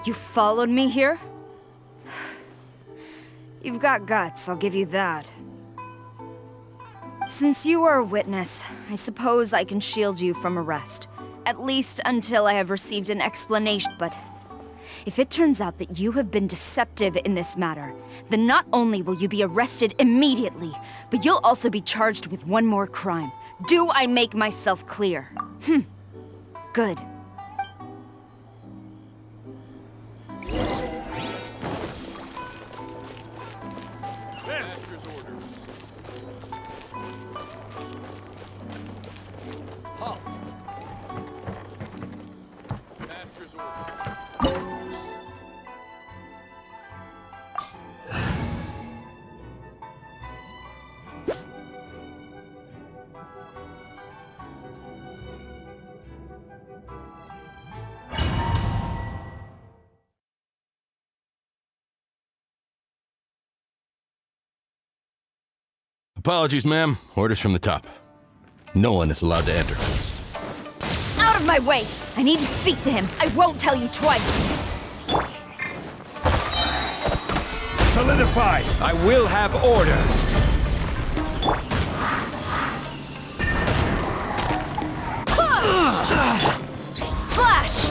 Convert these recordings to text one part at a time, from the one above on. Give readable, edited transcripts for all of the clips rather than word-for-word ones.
You followed me here? You've got guts, I'll give you that. Since you are a witness, I suppose I can shield you from arrest. At least until I have received an explanation, but if it turns out that you have been deceptive in this matter, then not only will you be arrested immediately, but you'll also be charged with one more crime. Do I make myself clear? Good. Master's orders. Halt. Master's orders. Apologies, ma'am. Orders from the top. No one is allowed to enter. Out of my way! I need to speak to him. I won't tell you twice. Solidify! I will have order! Flash!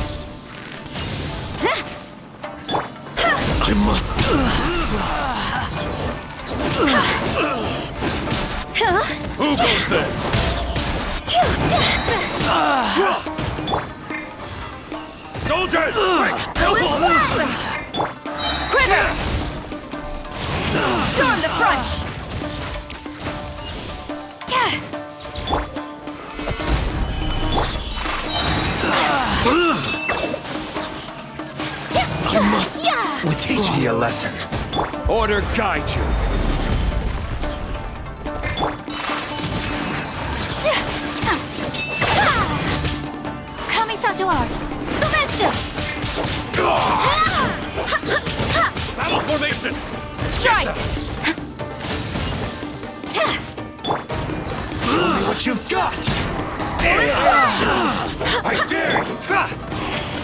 I must... Who goes there? Soldiers! Quick! Quiver! Storm the front! I must teach me a lesson. Order guide you. Kami-san to art! Soumetsu! Battle formation! Strike! Show me what you've got! I dare you!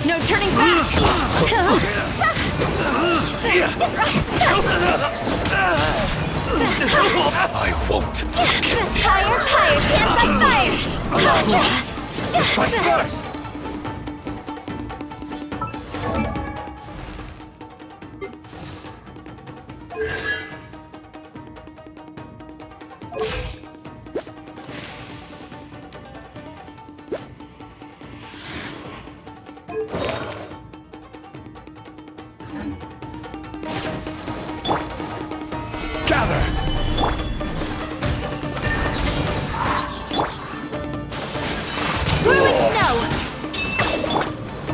No turning back! I won't forget this! Higher, hands on fire! Let's fight first!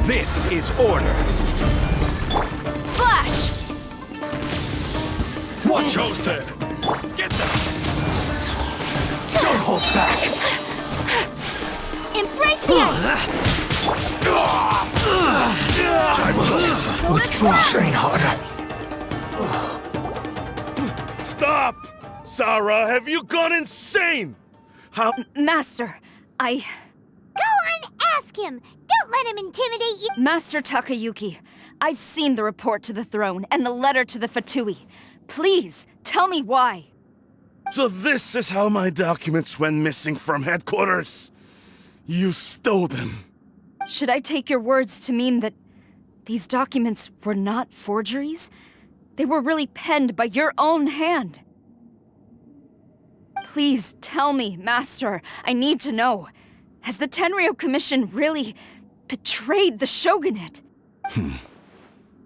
This is order. Flash! Watch your step. Get them. Don't hold back. Embrace the ice! I will withdraw. Train harder. Stop! Sarah, have you gone insane? How? Master, Go on, ask him! Don't let him intimidate you! Master Takayuki, I've seen the report to the throne and the letter to the Fatui. Please, tell me why. So this is how my documents went missing from headquarters. You stole them. Should I take your words to mean that these documents were not forgeries? They were really penned by your own hand. Please tell me, Master. I need to know. Has the Tenryo Commission really betrayed the shogunate?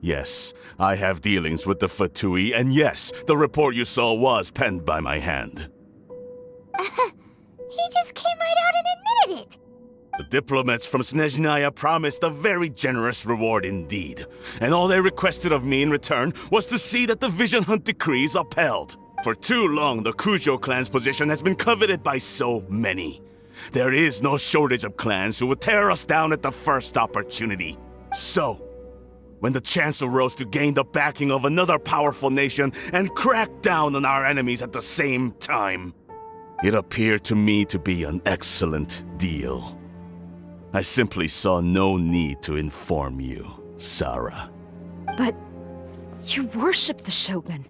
Yes, I have dealings with the Fatui, and yes, the report you saw was penned by my hand. He just came right out and admitted it! The diplomats from Snezhnaya promised a very generous reward indeed, and all they requested of me in return was to see that the Vision Hunt decrees upheld. For too long, the Kujo clan's position has been coveted by so many. There is no shortage of clans who would tear us down at the first opportunity. So, when the chance arose to gain the backing of another powerful nation and crack down on our enemies at the same time, it appeared to me to be an excellent deal. I simply saw no need to inform you, Sarah. But you worship the Shogun.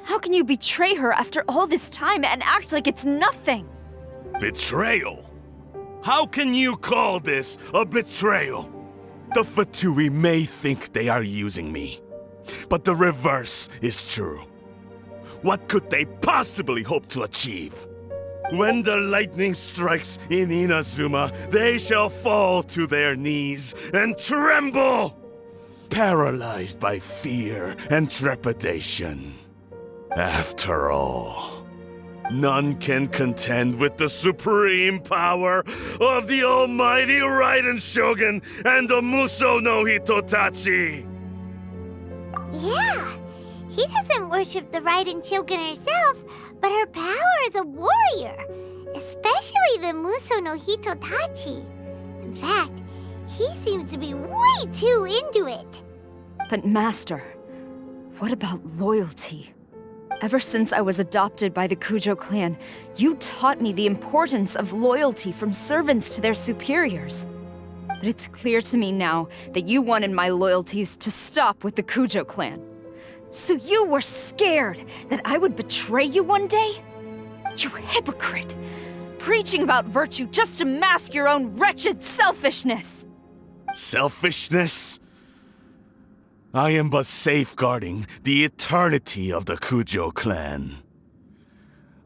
How can you betray her after all this time and act like it's nothing? Betrayal? How can you call this a betrayal? The Fatui may think they are using me, but the reverse is true. What could they possibly hope to achieve? When the lightning strikes in Inazuma, they shall fall to their knees and tremble, paralyzed by fear and trepidation. After all, none can contend with the supreme power of the almighty Raiden Shogun and the Muso no Hitotachi! Yeah, he doesn't worship the Raiden Shogun herself, but her power as a warrior, especially the Muso no Hitotachi. In fact, he seems to be way too into it. But Master, what about loyalty? Ever since I was adopted by the Kujo clan, you taught me the importance of loyalty from servants to their superiors. But it's clear to me now that you wanted my loyalties to stop with the Kujo clan. So you were scared that I would betray you one day? You hypocrite! Preaching about virtue just to mask your own wretched selfishness! Selfishness? I am but safeguarding the eternity of the Kujo clan.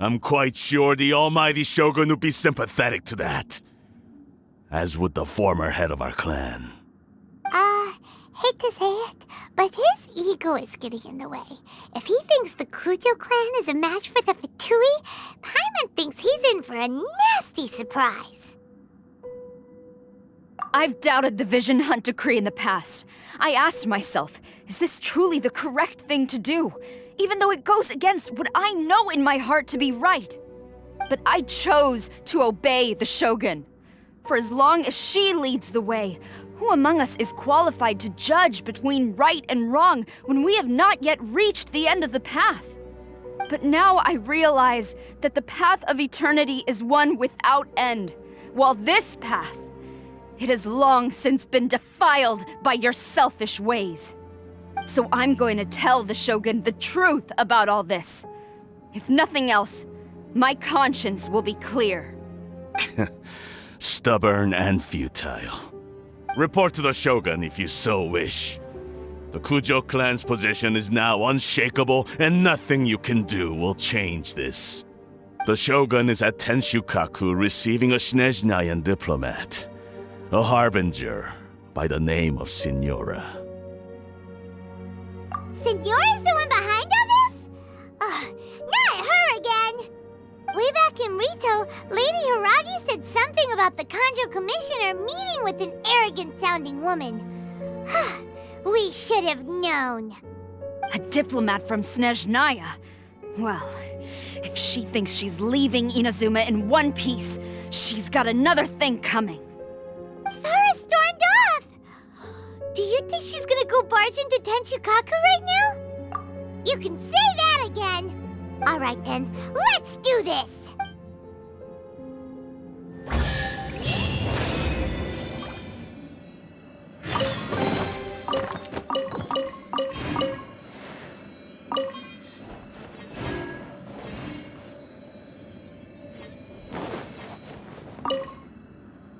I'm quite sure the almighty Shogun would be sympathetic to that. As would the former head of our clan. Hate to say it, but his ego is getting in the way. If he thinks the Kujo clan is a match for the Fatui, Paimon thinks he's in for a nasty surprise. I've doubted the Vision Hunt decree in the past. I asked myself, is this truly the correct thing to do? Even though it goes against what I know in my heart to be right. But I chose to obey the Shogun. For as long as she leads the way, who among us is qualified to judge between right and wrong when we have not yet reached the end of the path? But now I realize that the path of eternity is one without end, while this path, it has long since been defiled by your selfish ways. So I'm going to tell the Shogun the truth about all this. If nothing else, my conscience will be clear. Stubborn and futile. Report to the Shogun if you so wish. The Kujo clan's position is now unshakable, and nothing you can do will change this. The Shogun is at Tenshukaku receiving a Snezhnayan diplomat, a harbinger by the name of Signora. Signora's the one behind all this? Not her again! Way back in Rito, Lady Hiragi said something about the Kanjo Commissioner meeting with an arrogant-sounding woman. We should have known. A diplomat from Snezhnaya? Well, if she thinks she's leaving Inazuma in one piece, she's got another thing coming. Sara stormed off! Do you think she's gonna go barge into Tenshukaku right now? You can say that again! Alright then, let's do this!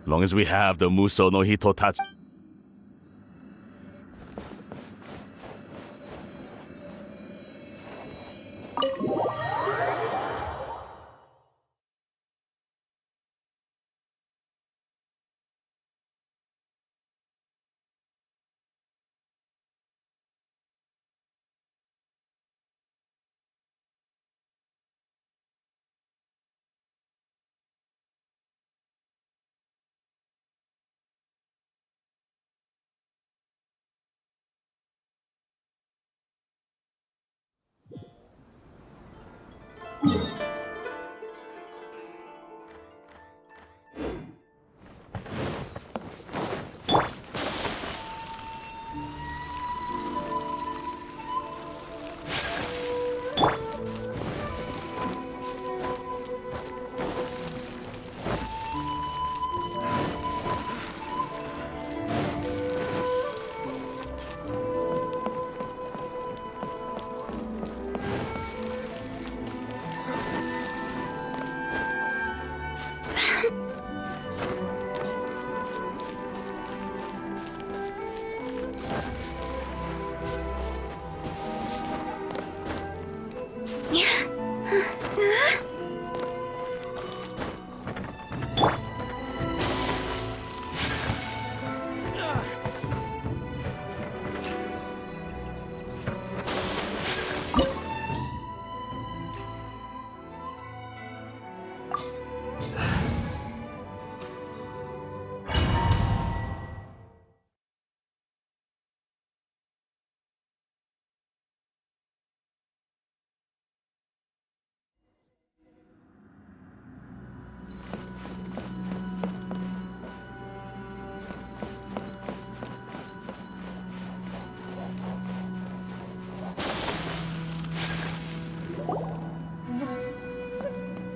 Long as we have the Muso no Hitotachi.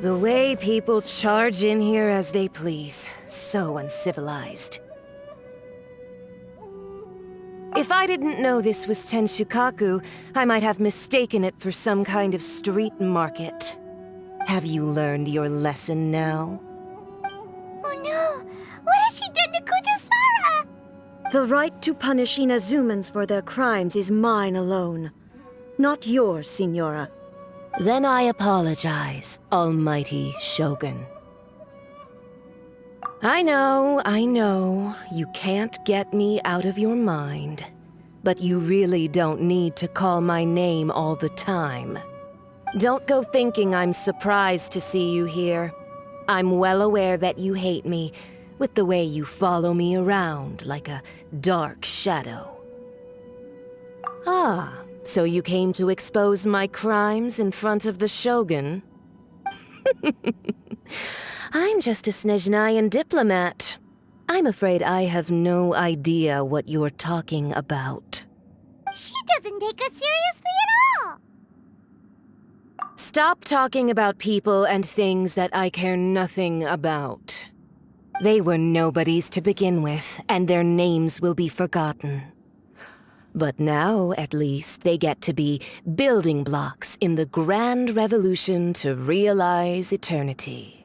The way people charge in here as they please. So uncivilized. If I didn't know this was Tenshukaku, I might have mistaken it for some kind of street market. Have you learned your lesson now? Oh no! What has she done to Kujusara? The right to punish Inazumans for their crimes is mine alone. Not yours, Signora. Then I apologize, Almighty Shogun. I know, you can't get me out of your mind. But you really don't need to call my name all the time. Don't go thinking I'm surprised to see you here. I'm well aware that you hate me, with the way you follow me around like a dark shadow. Ah, so you came to expose my crimes in front of the Shogun? I'm just a Snezhnayan diplomat. I'm afraid I have no idea what you're talking about. She doesn't take us seriously at all! Stop talking about people and things that I care nothing about. They were nobodies to begin with, and their names will be forgotten. But now, at least, they get to be building blocks in the grand revolution to realize eternity.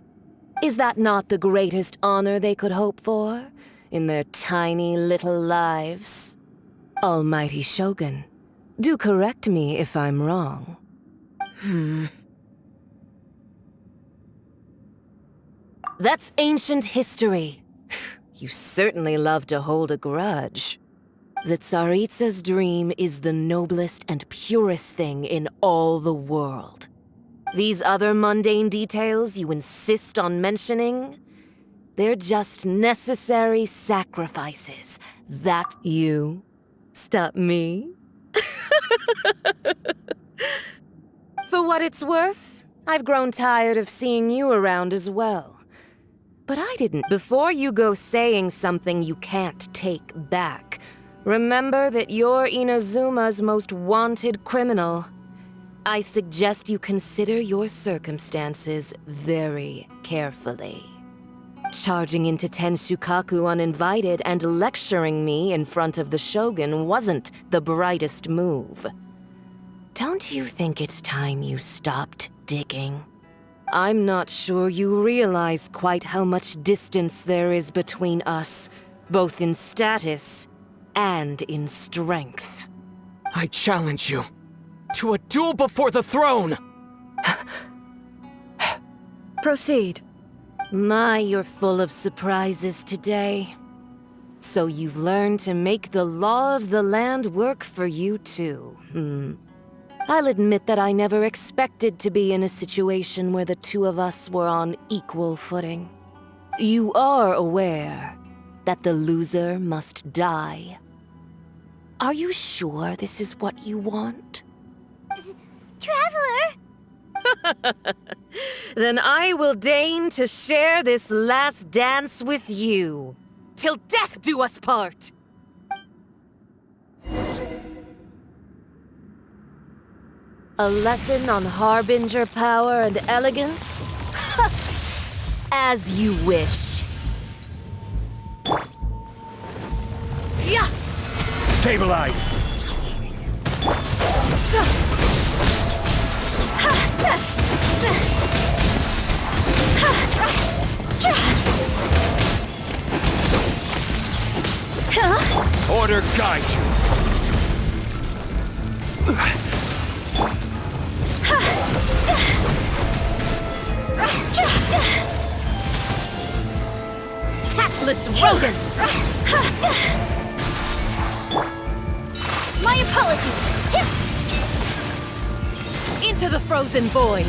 Is that not the greatest honor they could hope for in their tiny little lives? Almighty Shogun, do correct me if I'm wrong. That's ancient history. You certainly love to hold a grudge. The Tsaritsa's dream is the noblest and purest thing in all the world. These other mundane details you insist on mentioning, they're just necessary sacrifices. That you stop me? For what it's worth, I've grown tired of seeing you around as well. But I didn't. Before you go saying something you can't take back, remember that you're Inazuma's most wanted criminal. I suggest you consider your circumstances very carefully. Charging into Tenshukaku uninvited and lecturing me in front of the Shogun wasn't the brightest move. Don't you think it's time you stopped digging? I'm not sure you realize quite how much distance there is between us, both in status and in strength. I challenge you to a duel before the throne! Proceed. My, you're full of surprises today. So you've learned to make the law of the land work for you too, I'll admit that I never expected to be in a situation where the two of us were on equal footing. You are aware that the loser must die. Are you sure this is what you want? Traveler! Then I will deign to share this last dance with you. Till death do us part! A lesson on Harbinger power and elegance? As you wish. Yeah! Stabilize! Order guide you! Tactless rodent! My apologies! Into the frozen void!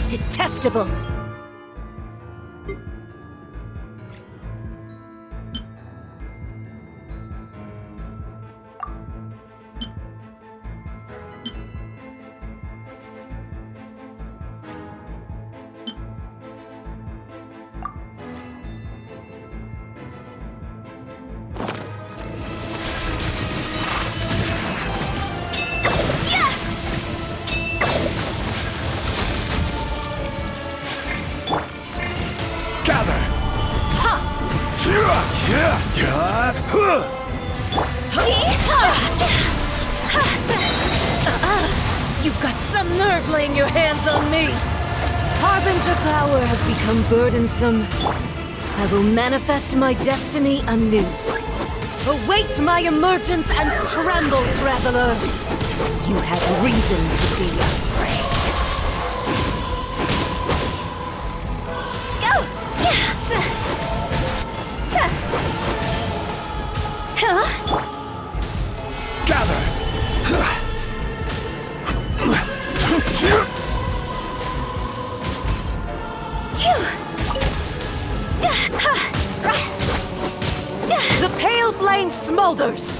Detestable! You've got some nerve laying your hands on me! Harbinger power has become burdensome. I will manifest my destiny anew. Await my emergence and tremble, traveler! You have reason to be afraid. Gather! The pale flame smolders!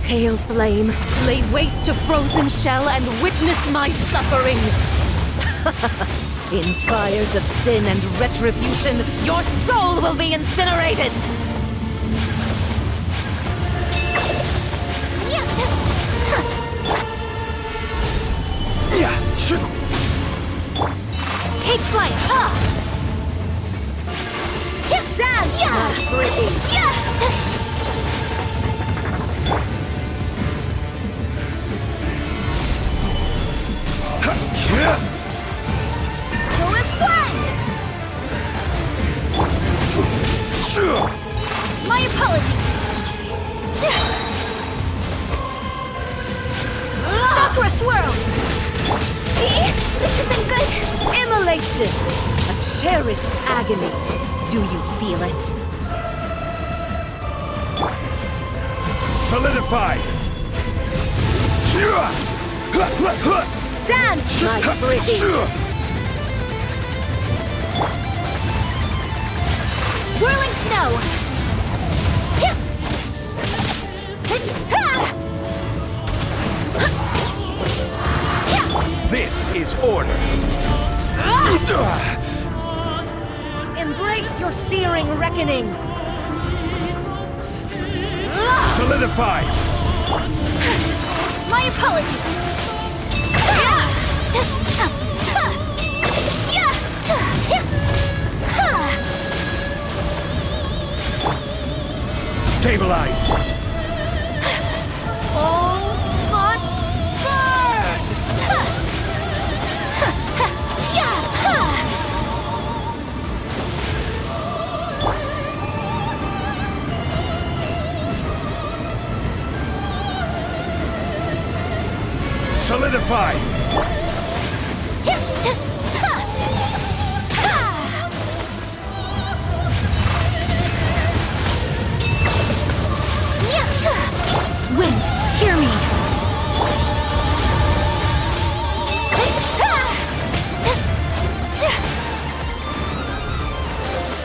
Pale flame, lay waste to frozen shell and witness my suffering! In fires of sin and retribution, your soul will be incinerated! Take flight! Dance, my pretty! Go as planned! My apologies! Sakura swirl! See? This isn't good! Immolation! A cherished agony. Do you feel it? Solidify! Dance, my pretty! Whirling snow! This is order! Embrace your searing reckoning! Solidify! My apologies! Stabilize! All must burn! Solidify! Wind, hear me!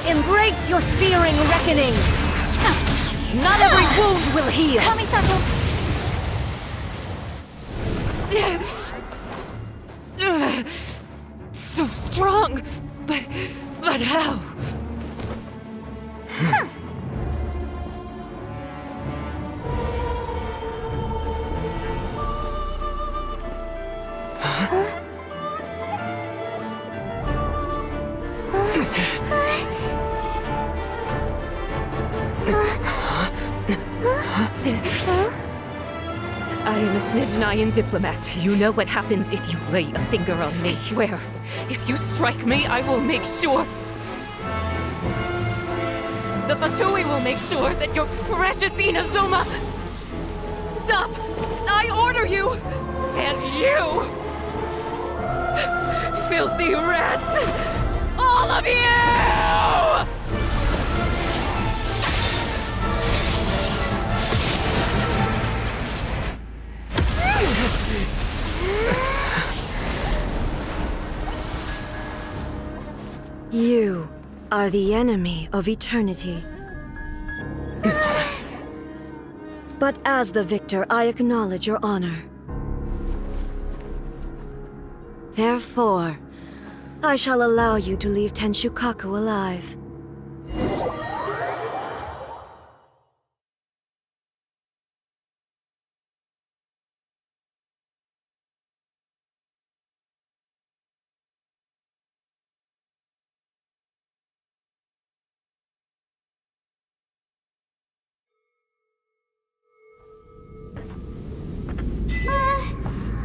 Embrace your searing reckoning! Not every wound will heal! Kamisato! So strong! But how? I am a Snezhnayan diplomat. You know what happens if you lay a finger on me. I swear, if you strike me, I will make sure... The Fatui will make sure that your precious Inazuma... Stop! I order you! And you! Filthy rats! All of you! are the enemy of eternity. But as the victor, I acknowledge your honor. Therefore, I shall allow you to leave Tenshukaku alive.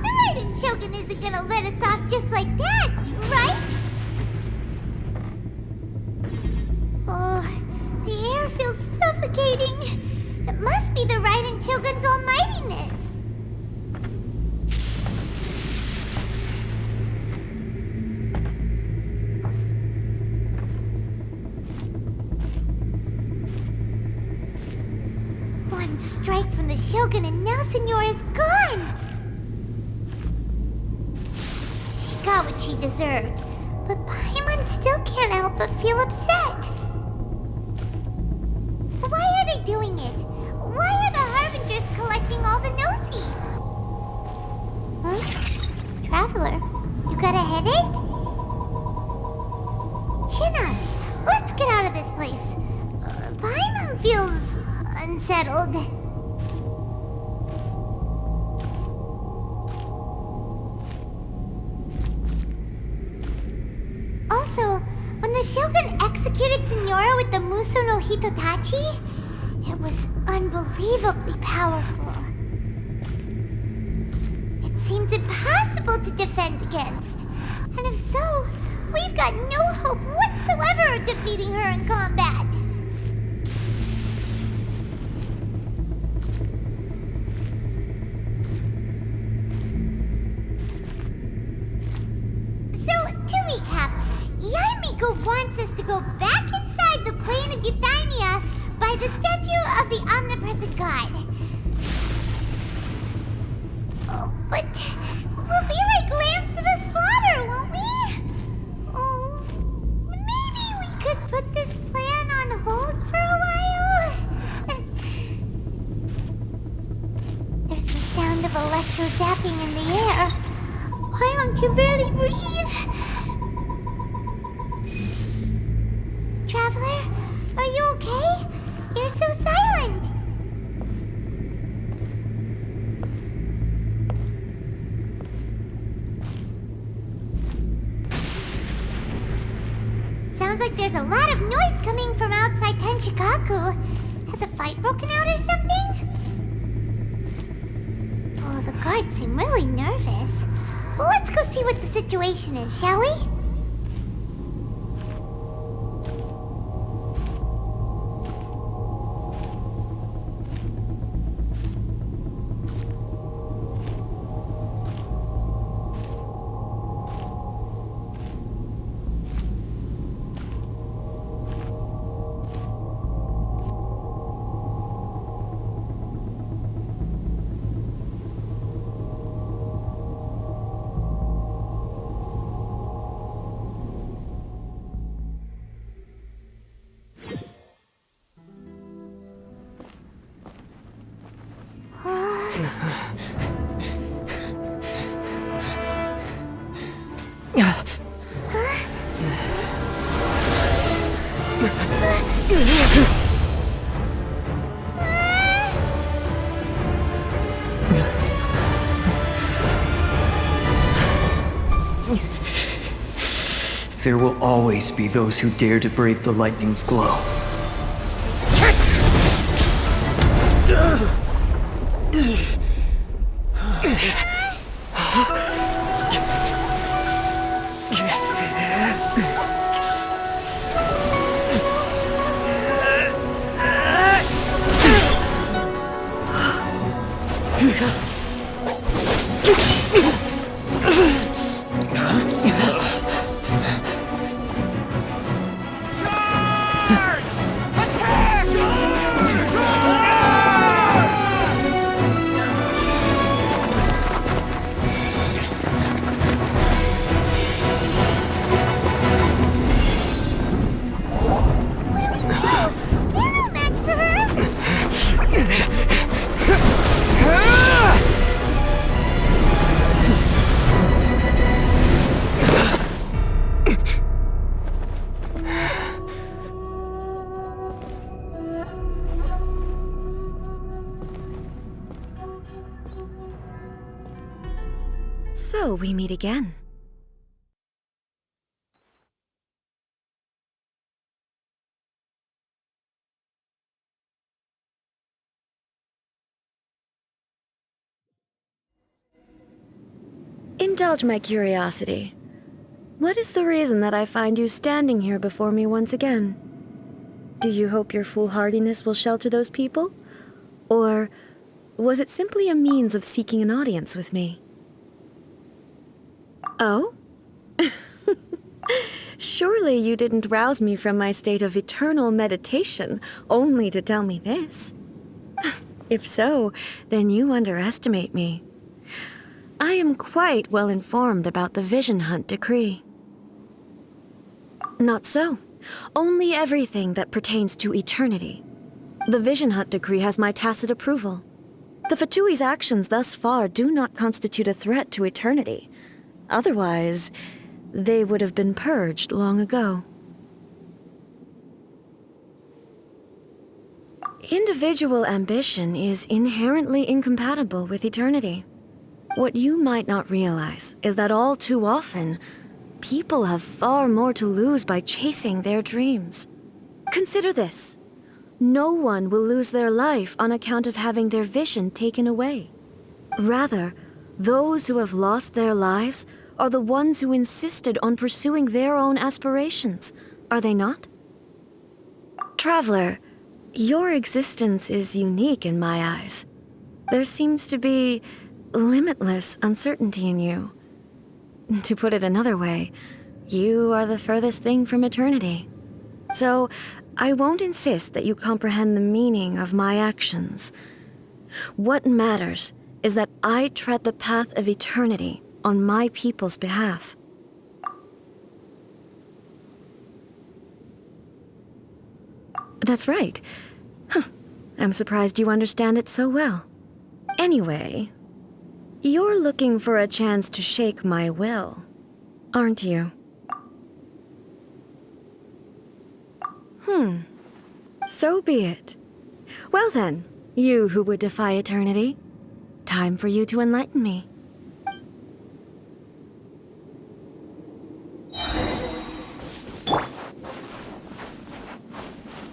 The Raiden Shogun isn't gonna let us off just like that, right? Oh, the air feels suffocating. It must be the Raiden Shogun's almightiness. One strike from the Shogun and now Signora's gone! She got what she deserved, but Paimon still can't help but feel upset. Why are they doing it? Why are the Harbingers collecting all the no-seeds? Huh? Traveler, you got a headache? China, let's get out of this place. Paimon feels unsettled. Also, when the Shogun executed Signora with the Muso no Hitotachi, it was unbelievably powerful. It seems impossible to defend against. And if so, we've got no hope whatsoever of defeating her in combat. Wants us to go back inside the plane of Euthymia by the statue of the omnipresent god. Oh, but we'll be like lambs to the slaughter, won't we? Oh, maybe we could put this plan on hold for a while? There's the sound of electro zapping in the air. Paimon can barely breathe. Traveler, are you okay? You're so silent. Sounds like there's a lot of noise coming from outside Tenshukaku. Has a fight broken out or something? Oh, the guards seem really nervous. Well, let's go see what the situation is, shall we? There will always be those who dare to brave the lightning's glow. So we meet again. Indulge my curiosity. What is the reason that I find you standing here before me once again? Do you hope your foolhardiness will shelter those people? Or was it simply a means of seeking an audience with me? Oh? Surely you didn't rouse me from my state of eternal meditation only to tell me this. If so, then you underestimate me. I am quite well informed about the Vision Hunt decree. Not so. Only everything that pertains to eternity. The Vision Hunt decree has my tacit approval. The Fatui's actions thus far do not constitute a threat to eternity. Otherwise, they would have been purged long ago. Individual ambition is inherently incompatible with eternity. What you might not realize is that all too often, people have far more to lose by chasing their dreams. Consider this. No one will lose their life on account of having their vision taken away. Rather, those who have lost their lives are the ones who insisted on pursuing their own aspirations, are they not? Traveler, your existence is unique in my eyes. There seems to be limitless uncertainty in you. To put it another way, you are the furthest thing from eternity. So, I won't insist that you comprehend the meaning of my actions. What matters is that I tread the path of eternity on my people's behalf. That's right. I'm surprised you understand it so well. Anyway, you're looking for a chance to shake my will, aren't you? So be it. Well then, you who would defy eternity, time for you to enlighten me.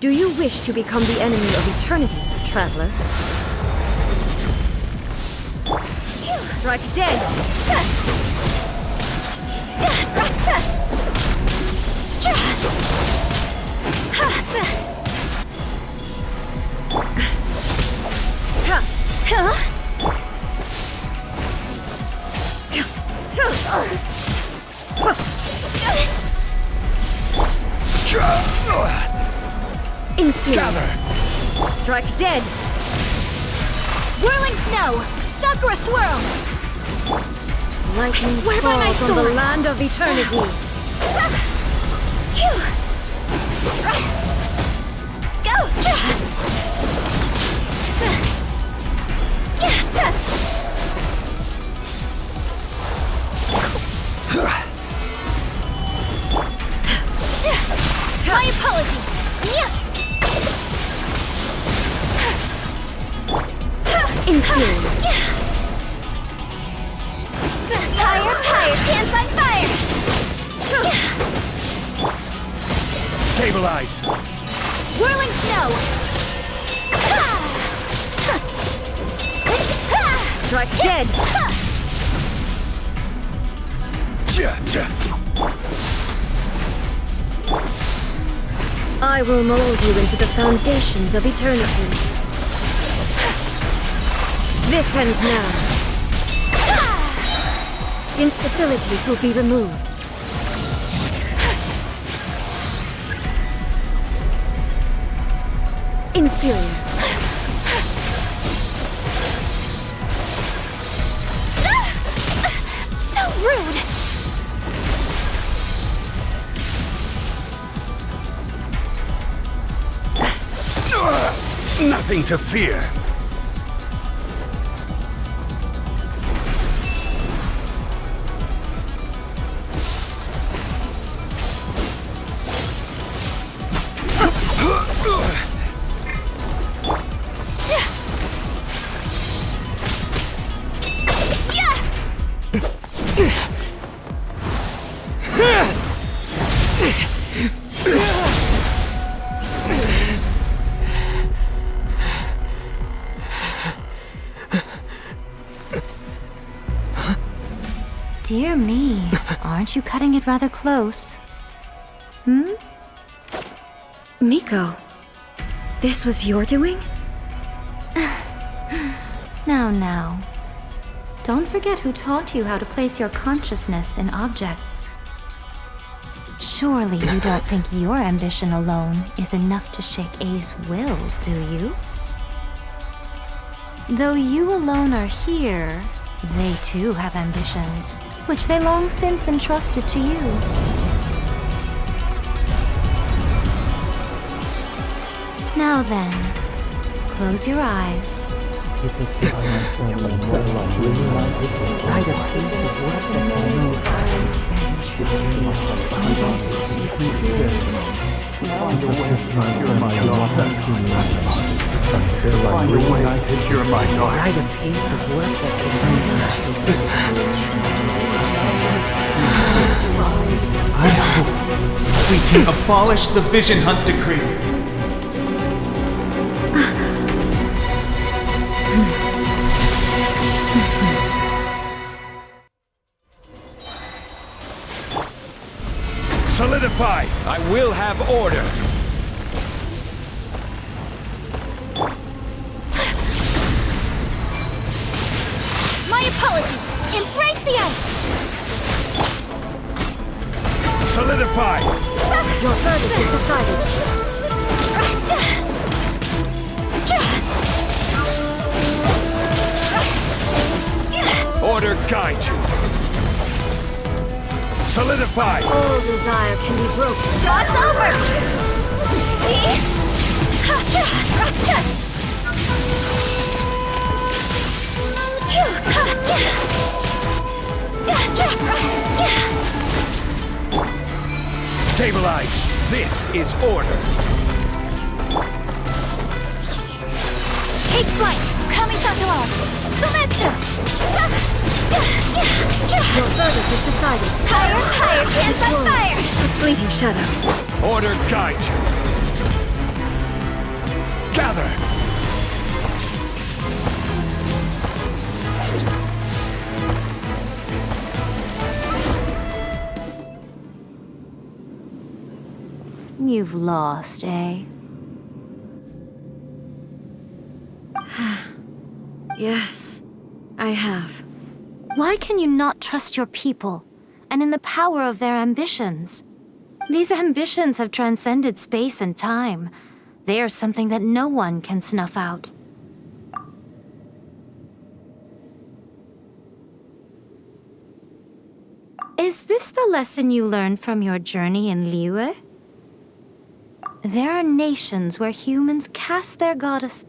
Do you wish to become the enemy of eternity, traveler? Strike dead! Inferior. Strike dead! Whirling snow! Sakura swirl! Lightning swear by my falls on the sword. land of eternity. Go! My apologies! Inferior. Fire, fire, hands on fire! Stabilize! Whirling snow! Strike dead! I will mold you into the foundations of eternity. This ends now. Instabilities will be removed. Inferior. So rude! Nothing to fear! Dear me, aren't you cutting it rather close? Miko, this was your doing? Now. Don't forget who taught you how to place your consciousness in objects. Surely you don't think your ambition alone is enough to shake A's will, do you? Though you alone are here, they too have ambitions, which they long since entrusted to you. Now then, close your eyes. I hope we can abolish the Vision Hunt Decree. Solidify! I will have order! My apologies! Embrace the ice! Solidify! Your verdict is decided. Order guide you! Solidify! All desire can be broken. God's over! Stabilize! This is order! Take flight! Kamisato out! Sumetsu! Your verdict is decided. Higher, hands on fire! The fleeting shadow. Order guide you! Gather! You've lost, eh? Yes, I have. Why can you not trust your people, and in the power of their ambitions? These ambitions have transcended space and time. They are something that no one can snuff out. Is this the lesson you learned from your journey in Liyue? There are nations where humans cast their goddess.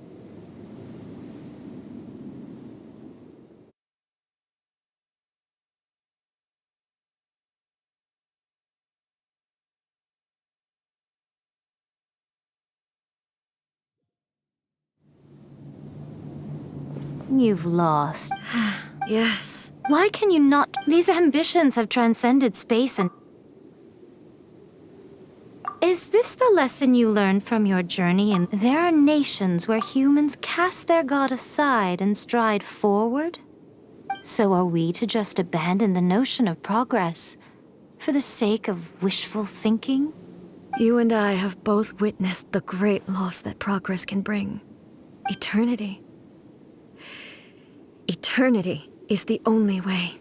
You've lost. Yes. Why can you not? These ambitions have transcended space and... Is this the lesson you learned from your journey? And there are nations where humans cast their god aside and stride forward? So are we to just abandon the notion of progress for the sake of wishful thinking? You and I have both witnessed the great loss that progress can bring. Eternity. Eternity is the only way.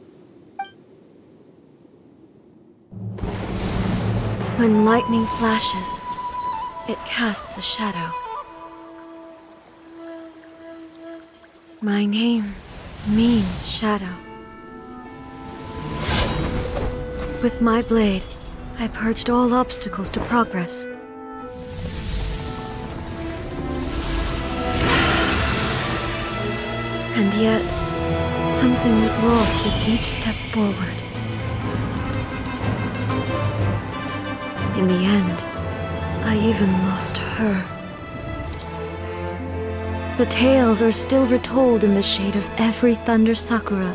When lightning flashes, it casts a shadow. My name means shadow. With my blade, I purged all obstacles to progress. And yet, something was lost with each step forward. In the end, I even lost her. The tales are still retold in the shade of every thunder sakura.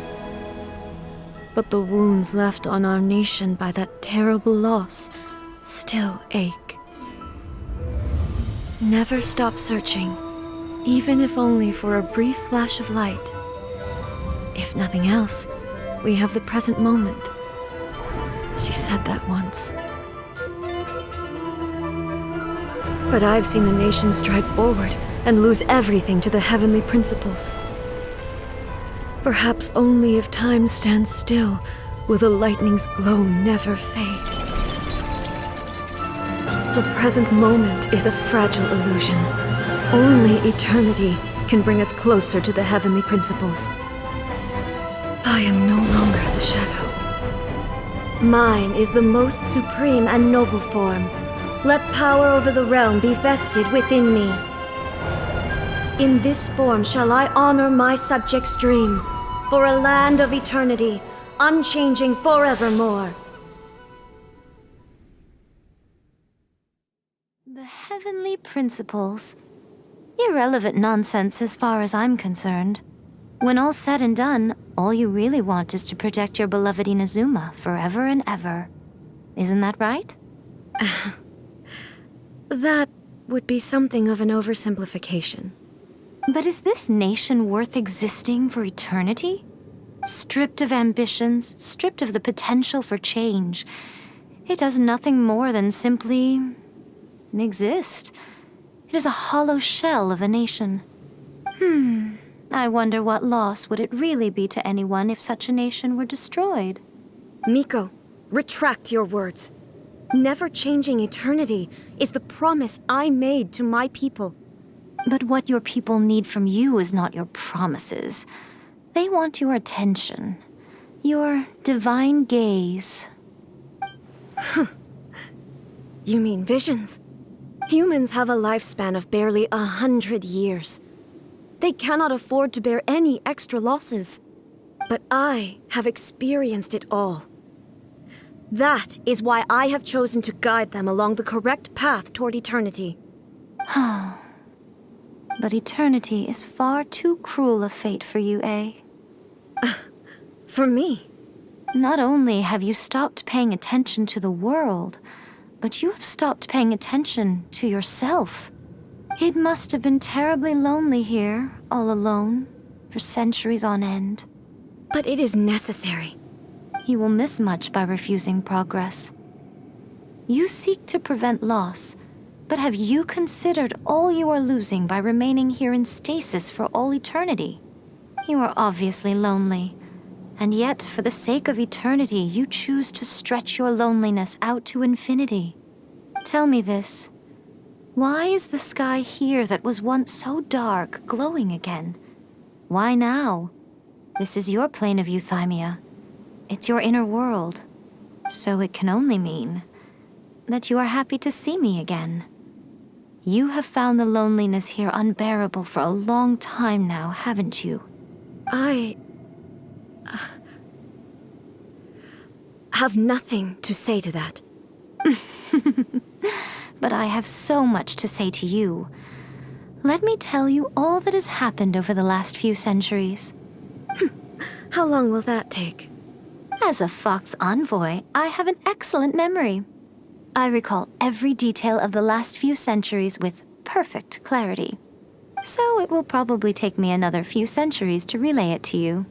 But the wounds left on our nation by that terrible loss still ache. Never stop searching, even if only for a brief flash of light. If nothing else, we have the present moment. She said that once. But I've seen a nation stride forward and lose everything to the heavenly principles. Perhaps only if time stands still will the lightning's glow never fade. The present moment is a fragile illusion. Only eternity can bring us closer to the heavenly principles. I am no longer the shadow. Mine is the most supreme and noble form. Let power over the realm be vested within me. In this form shall I honor my subjects' dream, for a land of eternity, unchanging forevermore. The heavenly principles. Irrelevant nonsense as far as I'm concerned. When all's said and done, all you really want is to protect your beloved Inazuma forever and ever. Isn't that right? That would be something of an oversimplification. But is this nation worth existing for eternity? Stripped of ambitions, stripped of the potential for change, it does nothing more than simply exist. It is a hollow shell of a nation. I wonder what loss would it really be to anyone if such a nation were destroyed? Miko, retract your words. Never changing eternity is the promise I made to my people. But what your people need from you is not your promises. They want your attention. Your divine gaze. You mean visions? Humans have a lifespan of barely 100 years. They cannot afford to bear any extra losses. But I have experienced it all. That is why I have chosen to guide them along the correct path toward eternity. But eternity is far too cruel a fate for you, eh? For me? Not only have you stopped paying attention to the world, but you have stopped paying attention to yourself. It must have been terribly lonely here, all alone, for centuries on end. But it is necessary. You will miss much by refusing progress. You seek to prevent loss, but have you considered all you are losing by remaining here in stasis for all eternity? You are obviously lonely, and yet for the sake of eternity you choose to stretch your loneliness out to infinity. Tell me this. Why is the sky here that was once so dark glowing again? Why now? This is your plane of euthymia. It's your inner world. So it can only mean that you are happy to see me again. You have found the loneliness here unbearable for a long time now, haven't you? I have nothing to say to that. But I have so much to say to you. Let me tell you all that has happened over the last few centuries. How long will that take? As a Fox envoy, I have an excellent memory. I recall every detail of the last few centuries with perfect clarity. So it will probably take me another few centuries to relay it to you.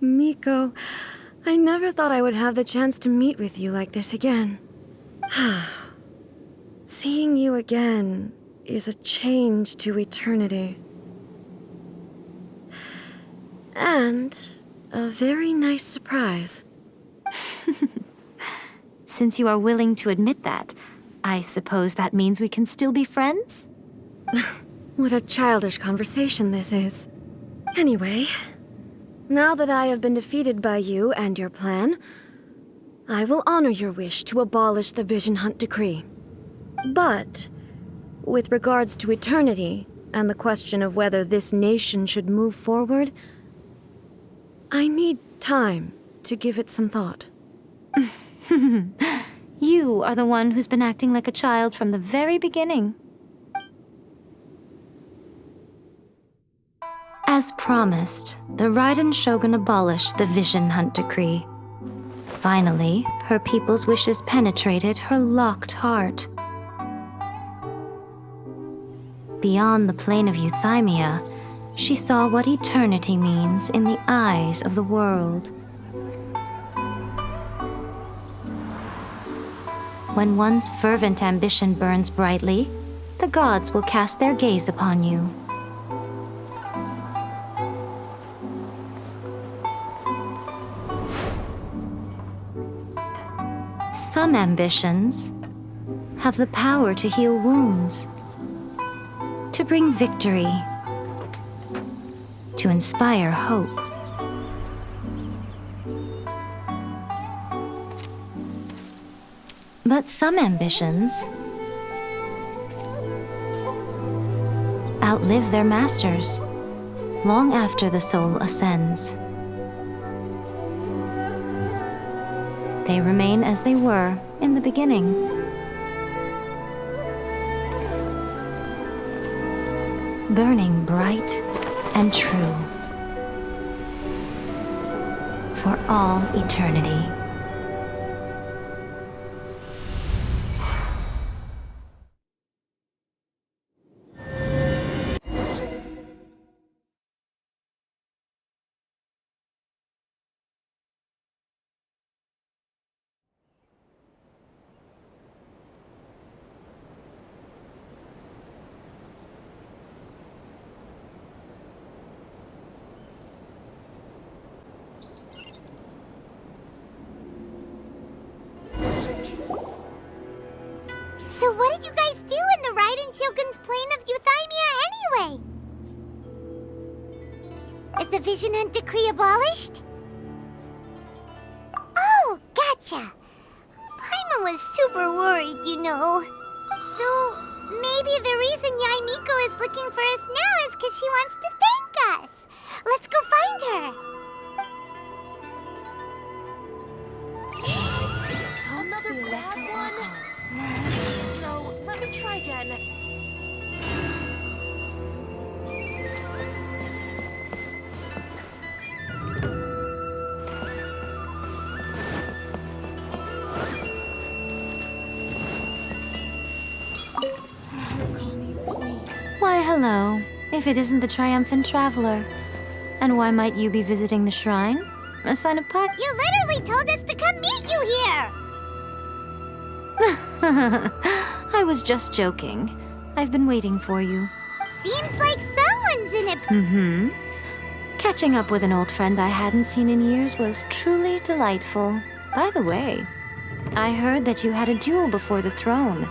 Miko, I never thought I would have the chance to meet with you like this again. Seeing you again is a change to eternity. And a very nice surprise. Since you are willing to admit that, I suppose that means we can still be friends? What a childish conversation this is. Anyway, now that I have been defeated by you and your plan, I will honor your wish to abolish the Vision Hunt Decree. But, with regards to eternity, and the question of whether this nation should move forward, I need time to give it some thought. You are the one who's been acting like a child from the very beginning. As promised, the Raiden Shogun abolished the Vision Hunt Decree. Finally, her people's wishes penetrated her locked heart. Beyond the plane of euthymia, she saw what eternity means in the eyes of the world. When one's fervent ambition burns brightly, the gods will cast their gaze upon you. Some ambitions have the power to heal wounds, to bring victory, to inspire hope. But some ambitions outlive their masters long after the soul ascends. They remain as they were in the beginning. Burning bright and true for all eternity. So what did you guys do in the Raiden Shogun's plane of euthymia anyway? Is the Vision Hunt decree abolished? Oh, gotcha. Paimon was super worried, you know. So maybe the reason Yaimiko is looking for us now is because she wants to thank us. Let's go find her. Another bad one? No, let me try again. Why, hello, if it isn't the triumphant traveler. And why might you be visiting the shrine? A sign of piety? You literally told us to come meet you here! I was just joking. I've been waiting for you. Seems like someone's in it. Catching up with an old friend I hadn't seen in years was truly delightful. By the way, I heard that you had a duel before the throne,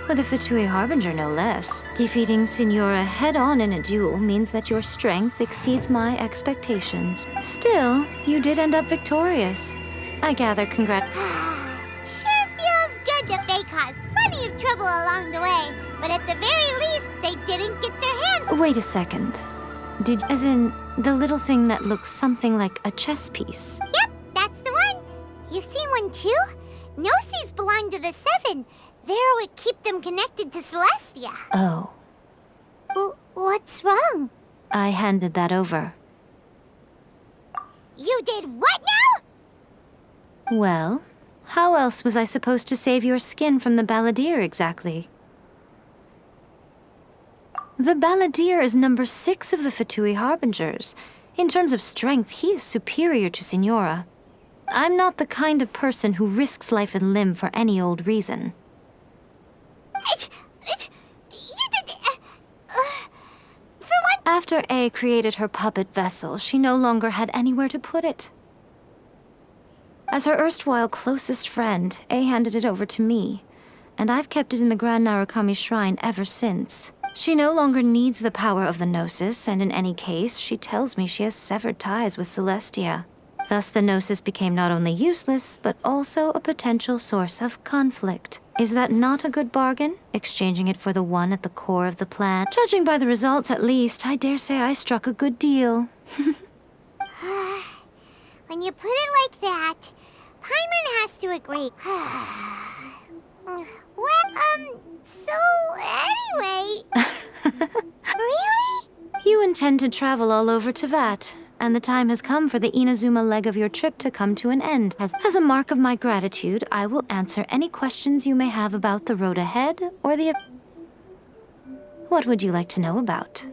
with a Fatui Harbinger no less. Defeating Signora head-on in a duel means that your strength exceeds my expectations. Still, you did end up victorious. I gather Sure feels good to Faye cause plenty of trouble along the way, but at the very least, they didn't get their hands. Wait a second. As in, the little thing that looks something like a chess piece? Yep, that's the one. You've seen one too? Gnosis belong to the Seven. They're what keep them connected to Celestia. Oh. What's wrong? I handed that over. You did what now? Well, how else was I supposed to save your skin from the Balladeer exactly? The Balladeer is number 6 of the Fatui Harbingers. In terms of strength, he is superior to Signora. I'm not the kind of person who risks life and limb for any old reason. For what? After A created her puppet vessel, she no longer had anywhere to put it. As her erstwhile closest friend, A handed it over to me, and I've kept it in the Grand Narukami Shrine ever since. She no longer needs the power of the Gnosis, and in any case, she tells me she has severed ties with Celestia. Thus, the Gnosis became not only useless, but also a potential source of conflict. Is that not a good bargain, exchanging it for the one at the core of the plan? Judging by the results, at least, I dare say I struck a good deal. When you put it like that, Paimon has to agree. Well, so anyway... Really? You intend to travel all over Tevat, and the time has come for the Inazuma leg of your trip to come to an end. As a mark of my gratitude, I will answer any questions you may have about the road ahead or the... What would you like to know about?